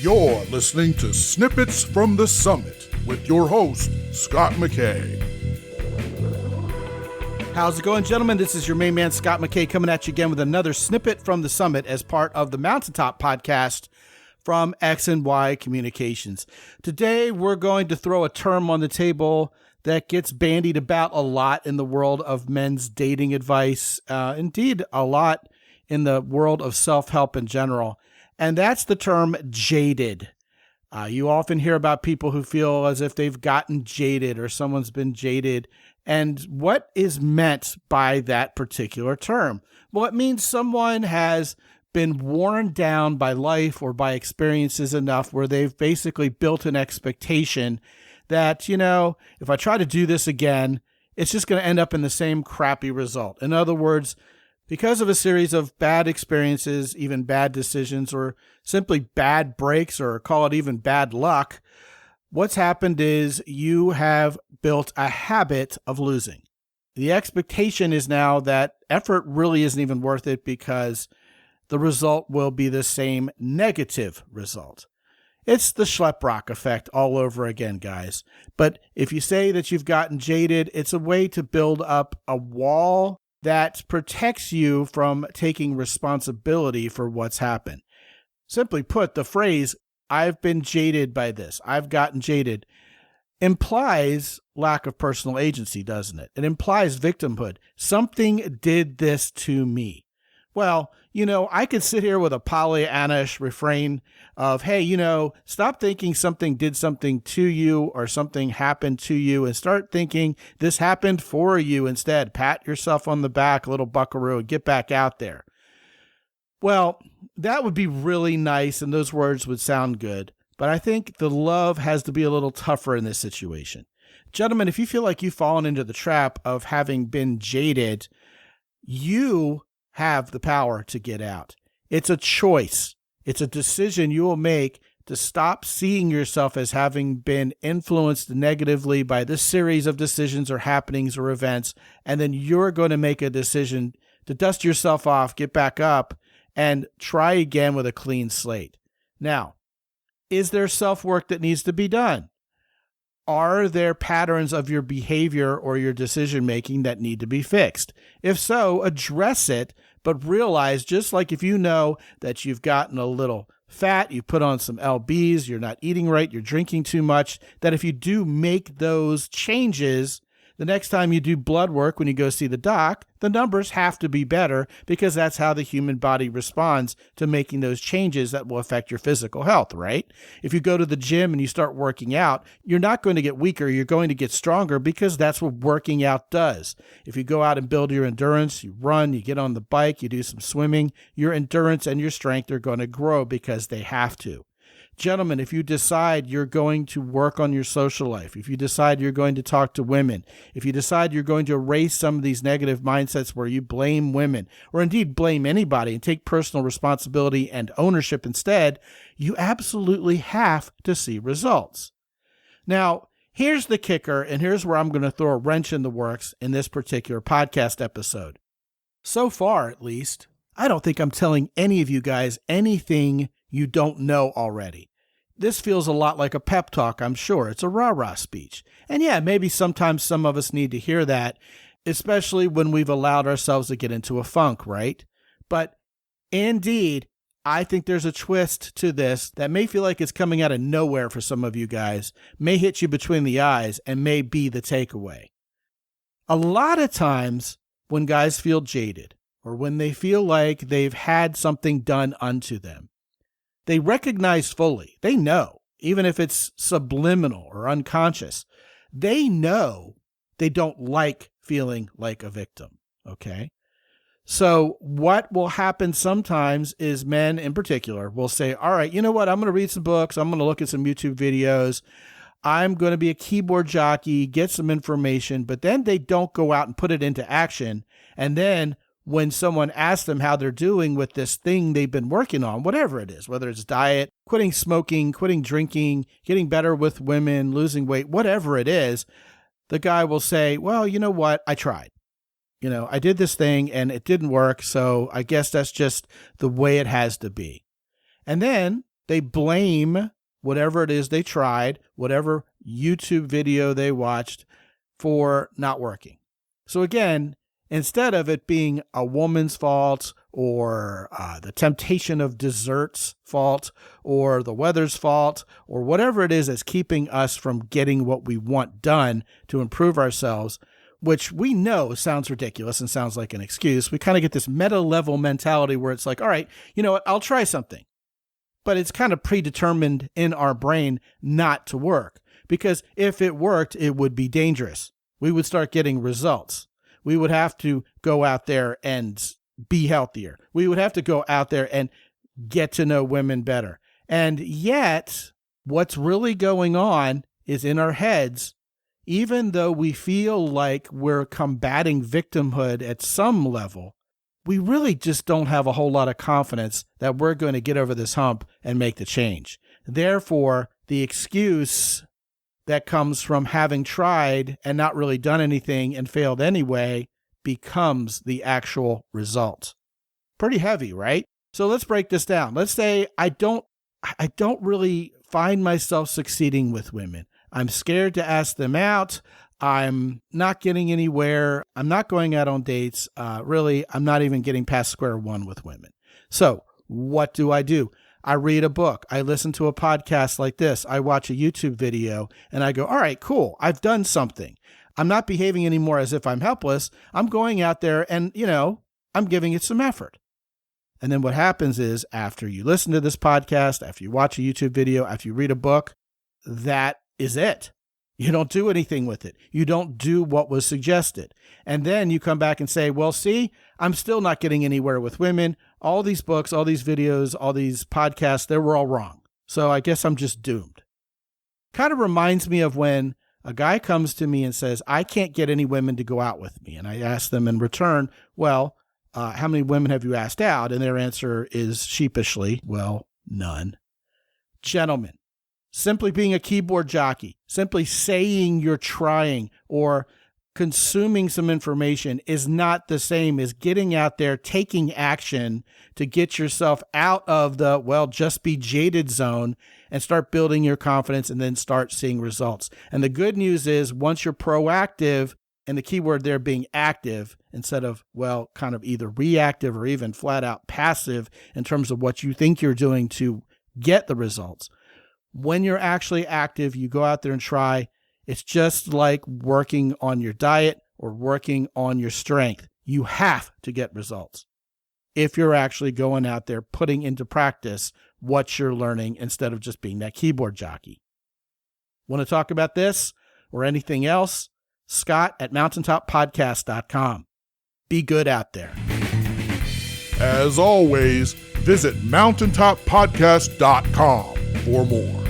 You're listening to Snippets from the Summit with your host, Scott McKay. How's it going, gentlemen? This is your main man, Scott McKay, coming at you again with another Snippet from the Summit as part of the Mountaintop podcast from X and Y Communications. Today, we're going to throw a term on the table that gets bandied about a lot in the world of men's dating advice, indeed a lot in the world of self-help in general. And that's the term jaded. You often hear about people who feel as if they've gotten jaded or someone's been jaded. And what is meant by that particular term? Well, it means someone has been worn down by life or by experiences enough where they've basically built an expectation that, if I try to do this again, it's just going to end up in the same crappy result. In other words, because of a series of bad experiences, even bad decisions, or simply bad breaks, or call it even bad luck, what's happened is you have built a habit of losing. The expectation is now that effort really isn't even worth it because the result will be the same negative result. It's the Schleprock effect all over again, guys. But if you say that you've gotten jaded, it's a way to build up a wall that protects you from taking responsibility for what's happened. Simply put, the phrase, I've been jaded by this, I've gotten jaded, implies lack of personal agency, doesn't it? It implies victimhood. Something did this to me. Well, I could sit here with a Pollyannish refrain of, hey, stop thinking something did something to you or something happened to you and start thinking this happened for you instead. Pat yourself on the back, little buckaroo, and get back out there. Well, that would be really nice and those words would sound good, but I think the love has to be a little tougher in this situation. Gentlemen, if you feel like you've fallen into the trap of having been jaded, you have the power to get out. It's a choice. It's a decision you will make to stop seeing yourself as having been influenced negatively by this series of decisions or happenings or events, and then you're going to make a decision to dust yourself off, get back up, and try again with a clean slate. Now, is there self-work that needs to be done? Are there patterns of your behavior or your decision-making that need to be fixed? If so, address it, but realize, just like if you know that you've gotten a little fat, you put on some lbs, you're not eating right, you're drinking too much, that if you do make those changes, the next time you do blood work when you go see the doc, the numbers have to be better because that's how the human body responds to making those changes that will affect your physical health, right? If you go to the gym and you start working out, you're not going to get weaker, you're going to get stronger because that's what working out does. If you go out and build your endurance, you run, you get on the bike, you do some swimming, your endurance and your strength are going to grow because they have to. Gentlemen, if you decide you're going to work on your social life, if you decide you're going to talk to women, if you decide you're going to erase some of these negative mindsets where you blame women, or indeed blame anybody and take personal responsibility and ownership instead, you absolutely have to see results. Now, here's the kicker, and here's where I'm going to throw a wrench in the works in this particular podcast episode. So far, at least, I don't think I'm telling any of you guys anything you don't know already. This feels a lot like a pep talk, I'm sure. It's a rah-rah speech. And yeah, maybe sometimes some of us need to hear that, especially when we've allowed ourselves to get into a funk, right? But indeed, I think there's a twist to this that may feel like it's coming out of nowhere for some of you guys, may hit you between the eyes, and may be the takeaway. A lot of times when guys feel jaded, or when they feel like they've had something done unto them, they recognize fully, they know, even if it's subliminal or unconscious, they know they don't like feeling like a victim, okay? So what will happen sometimes is men in particular will say, all right, you know what? I'm going to read some books. I'm going to look at some YouTube videos. I'm going to be a keyboard jockey, get some information, but then they don't go out and put it into action. And then when someone asks them how they're doing with this thing they've been working on, whatever it is, whether it's diet, quitting smoking, quitting drinking, getting better with women, losing weight, whatever it is, the guy will say, well, you know what? I tried. I did this thing and it didn't work. So I guess that's just the way it has to be. And then They blame whatever it is they tried, whatever YouTube video they watched, for not working. So again, instead of it being a woman's fault or the temptation of dessert's fault or the weather's fault or whatever it is that's keeping us from getting what we want done to improve ourselves, which we know sounds ridiculous and sounds like an excuse, we kind of get this meta-level mentality where it's like, all right, you know what, I'll try something. But it's kind of predetermined in our brain not to work, because if it worked, it would be dangerous. We would start getting results. We would have to go out there and be healthier. We would have to go out there and get to know women better. And yet, what's really going on is in our heads, even though we feel like we're combating victimhood at some level, we really just don't have a whole lot of confidence that we're going to get over this hump and make the change. Therefore, the excuse that comes from having tried and not really done anything and failed anyway becomes the actual result. Pretty heavy, right? So let's break this down. Let's say I don't really find myself succeeding with women. I'm scared to ask them out. I'm not getting anywhere. I'm not going out on dates. Really, I'm not even getting past square one with women. So what do? I read a book. I listen to a podcast like this. I watch a YouTube video and I go, all right, cool. I've done something. I'm not behaving anymore as if I'm helpless. I'm going out there and, I'm giving it some effort. And then what happens is after you listen to this podcast, after you watch a YouTube video, after you read a book, that is it. You don't do anything with it. You don't do what was suggested. And then you come back and say, well, see, I'm still not getting anywhere with women. All these books, all these videos, all these podcasts, they were all wrong. So I guess I'm just doomed. Kind of reminds me of when a guy comes to me and says, I can't get any women to go out with me. And I ask them in return, well, how many women have you asked out? And their answer is sheepishly, well, none. Gentlemen, simply being a keyboard jockey, simply saying you're trying or consuming some information is not the same as getting out there, taking action to get yourself out of the, well, just be jaded zone and start building your confidence and then start seeing results. And the good news is once you're proactive, and the key word there being active instead of, well, kind of either reactive or even flat out passive in terms of what you think you're doing to get the results. When you're actually active, you go out there and try. It's just like working on your diet or working on your strength. You have to get results if you're actually going out there putting into practice what you're learning instead of just being that keyboard jockey. Want to talk about this or anything else? Scott at mountaintoppodcast.com. Be good out there. As always, visit mountaintoppodcast.com for more.